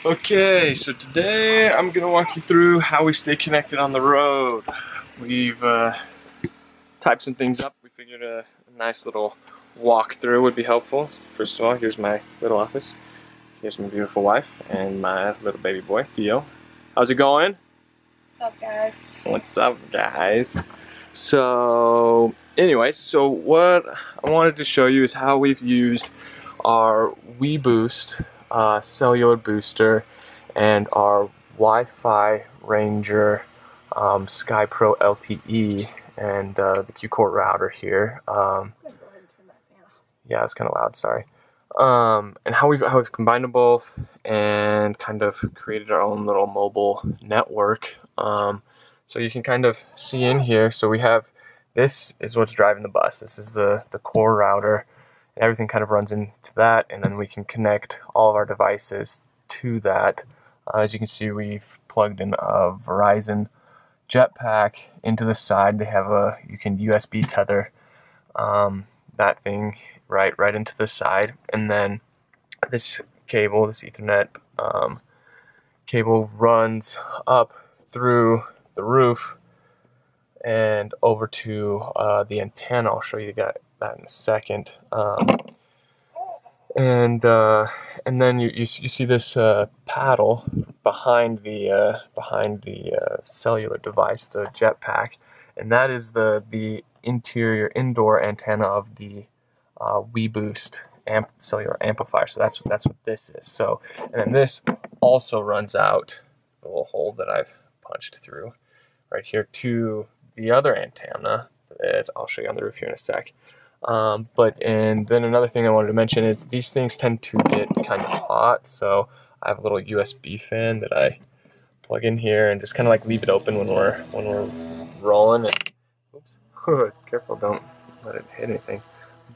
Okay, so today I'm gonna walk you through how we stay connected on the road. We've typed some things up. We figured a nice little walkthrough would be helpful. First of all, here's my little office. Here's my beautiful wife and my little baby boy, Theo. How's it going? What's up, guys? What's up, guys? So, anyways, so what I wanted to show you is how we've used our WeBoost cellular booster and our Wi-Fi Ranger Sky Pro LTE and the Q-Core router here. Yeah, it's kind of loud. Sorry. And how we've combined them both and kind of created our own little mobile network. So you can kind of see in here. So we have, this is what's driving the bus. This is the core router. Everything kind of runs into that, and then we can connect all of our devices to that. As you can see, we've plugged in a Verizon Jetpack into the side. They have you can USB tether that thing right into the side, and then this cable, this Ethernet cable, runs up through the roof and over to the antenna. I'll show you that in a second. And then you see this paddle behind the cellular device, the Jetpack, and that is the indoor antenna of the WeBoost cellular amplifier. So that's what this is. So, and then this also runs out the little hole that I've punched through right here to the other antenna that I'll show you on the roof here in a sec. And then another thing I wanted to mention is these things tend to get kind of hot, so I have a little USB fan that I plug in here and just kind of like leave it open when we're rolling. And, oops, careful, don't let it hit anything.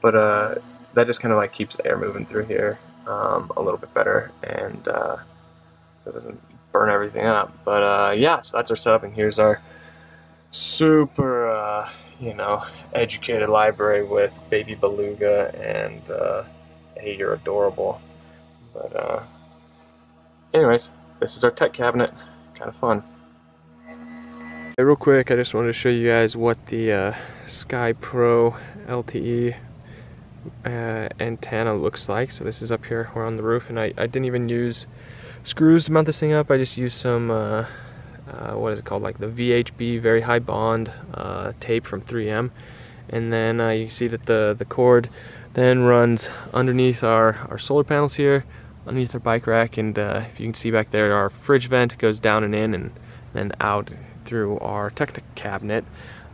But that just kind of like keeps air moving through here a little bit better, and so it doesn't burn everything up. But yeah, so that's our setup, and here's our super educated library with Baby Beluga and Hey, You're Adorable. But anyways, this is our tech cabinet. Kind of fun. Hey, real quick, I just wanted to show you guys what the Sky Pro LTE antenna looks like. So this is up here, we're on the roof, and I didn't even use screws to mount this thing up. I just used some what is it called, like the VHB, very high bond tape from 3M, and then you see that the cord then runs underneath our solar panels here, underneath our bike rack, and if you can see back there, our fridge vent goes down and in, and then out through our tech cabinet.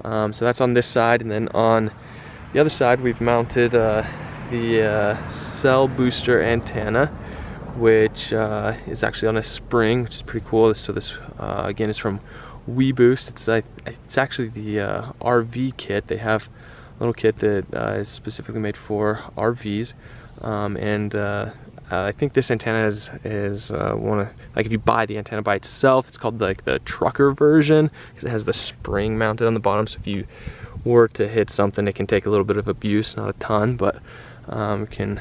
So that's on this side, and then on the other side we've mounted the cell booster antenna, which is actually on a spring, which is pretty cool. So this again is from WeBoost. It's actually the RV kit. They have a little kit that is specifically made for RVs, and I think this antenna is one of, like, if you buy the antenna by itself, it's called like the trucker version, because it has the spring mounted on the bottom. So if you were to hit something, it can take a little bit of abuse, not a ton, but can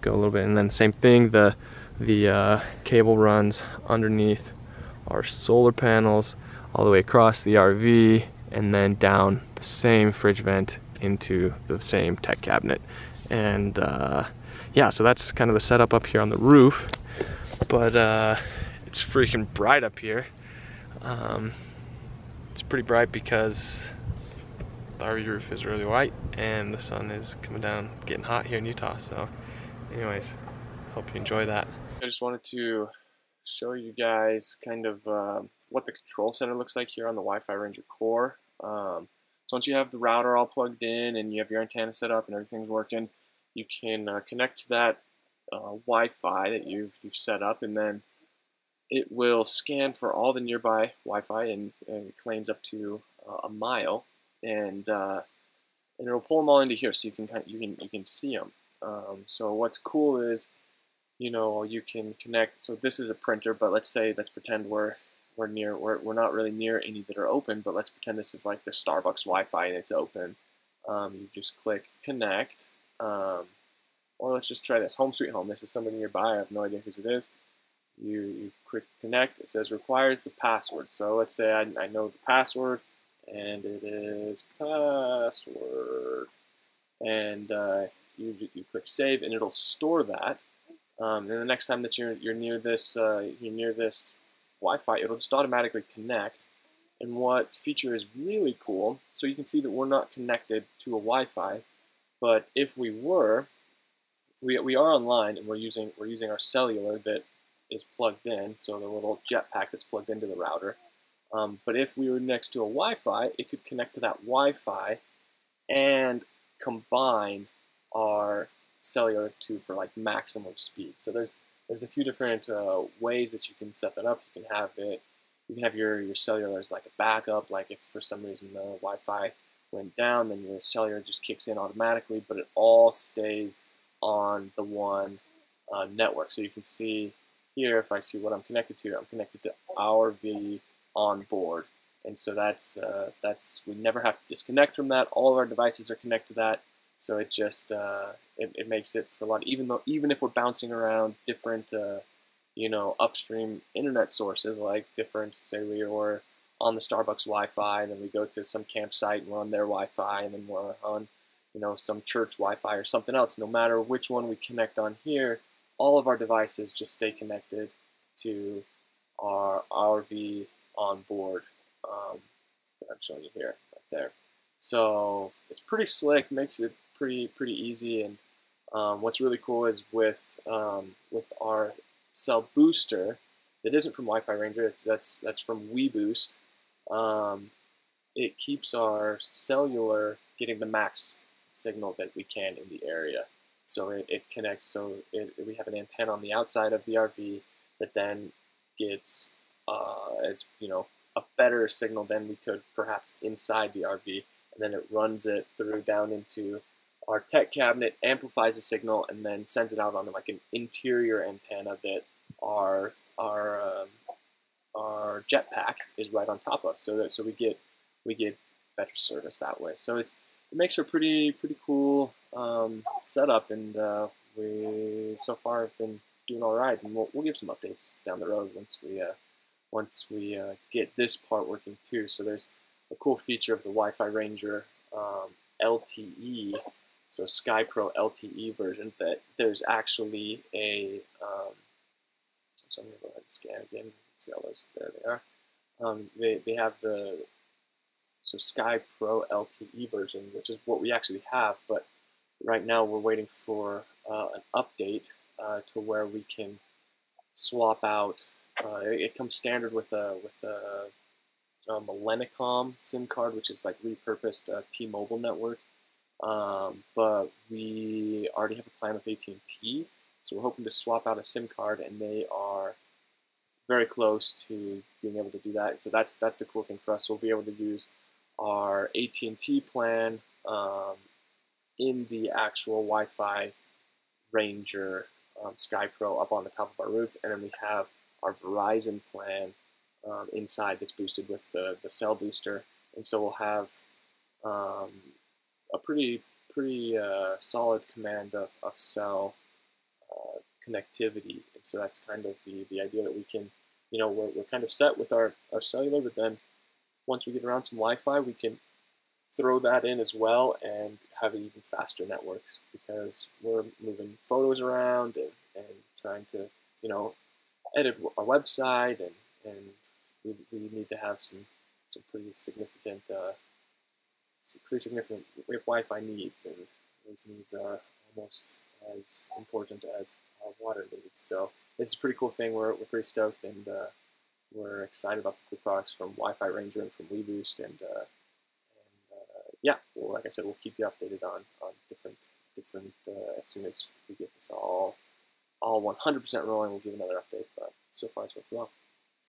go a little bit. And then same thing, the cable runs underneath our solar panels all the way across the RV, and then down the same fridge vent into the same tech cabinet. And yeah, so that's kind of the setup up here on the roof. But it's freaking bright up here. It's pretty bright because the RV roof is really white and the sun is coming down, getting hot here in Utah. So anyways, hope you enjoy that. I just wanted to show you guys kind of what the control center looks like here on the Wi-Fi Ranger Core. So once you have the router all plugged in and you have your antenna set up and everything's working, you can connect to that Wi-Fi that you've set up, and then it will scan for all the nearby Wi-Fi, and it claims up to a mile, and it'll pull them all into here, so you can see them. So what's cool is, you can connect. So this is a printer, but let's pretend we're not really near any that are open, but let's pretend this is like the Starbucks Wi-Fi and it's open. You just click connect, or let's just try this, Home Sweet Home. This is somebody nearby. I have no idea whose it is. you click connect. It says requires the password. So let's say I know the password, and it is password, and you click save, and it'll store that. And the next time that you're near this Wi-Fi, it'll just automatically connect. And what feature is really cool, so you can see that we're not connected to a Wi-Fi, but if we were, we are online, and we're using our cellular that is plugged in, so the little jetpack that's plugged into the router. But if we were next to a Wi-Fi, it could connect to that Wi-Fi and combine our cellular for like maximum speed. So there's a few different ways that you can set that up. You can have your cellular as like a backup, like if for some reason the Wi-Fi went down, then your cellular just kicks in automatically, but it all stays on the one network. So you can see here, if I see what I'm connected to, I'm connected to RV on board. And so that's we never have to disconnect from that. All of our devices are connected to that. So it just it makes it for a lot. Even if we're bouncing around different upstream internet sources, like different, say we were on the Starbucks Wi-Fi, and then we go to some campsite and we're on their Wi-Fi, and then we're on some church Wi-Fi or something else. No matter which one we connect on here, all of our devices just stay connected to our RV on board that I'm showing you here, right there. So it's pretty slick, makes it pretty easy. And what's really cool is with our cell booster that isn't from Wi-Fi Ranger, that's from WeBoost. It keeps our cellular getting the max signal that we can in the area. So it connects. So we have an antenna on the outside of the RV that then gets as a better signal than we could perhaps inside the RV, and then it runs it through down into our tech cabinet, amplifies the signal, and then sends it out on like an interior antenna that our jetpack is right on top of. So we get better service that way. So it makes for a pretty cool setup, and we so far have been doing all right. And we'll give some updates down the road once we get this part working too. So there's a cool feature of the Wi-Fi Ranger LTE, so SkyPro LTE version, that there's actually a so I'm going to go ahead and scan again. See all those. There they are. They have the SkyPro LTE version, which is what we actually have. But right now we're waiting for an update to where we can swap out. It comes standard with a Millennicom SIM card, which is like repurposed T-Mobile network. But we already have a plan with AT&T, so we're hoping to swap out a SIM card, and they are very close to being able to do that. And so that's the cool thing for us. We'll be able to use our AT&T plan in the actual Wi-Fi Ranger SkyPro up on the top of our roof, and then we have our Verizon plan inside that's boosted with the cell booster, and so we'll have a pretty solid command of cell connectivity. And so that's kind of the idea that we can, we're kind of set with our cellular, but then once we get around some Wi-Fi, we can throw that in as well and have even faster networks, because we're moving photos around and trying to, edit our website, and we need to have some pretty significant we have Wi-Fi needs, and those needs are almost as important as our water needs. So this is a pretty cool thing. We're pretty stoked, and we're excited about the cool products from Wi-Fi Ranger and from WeBoost, and yeah, well, like I said, we'll keep you updated on different as soon as we get this all 100% rolling. We'll give another update, but so far it's worked well.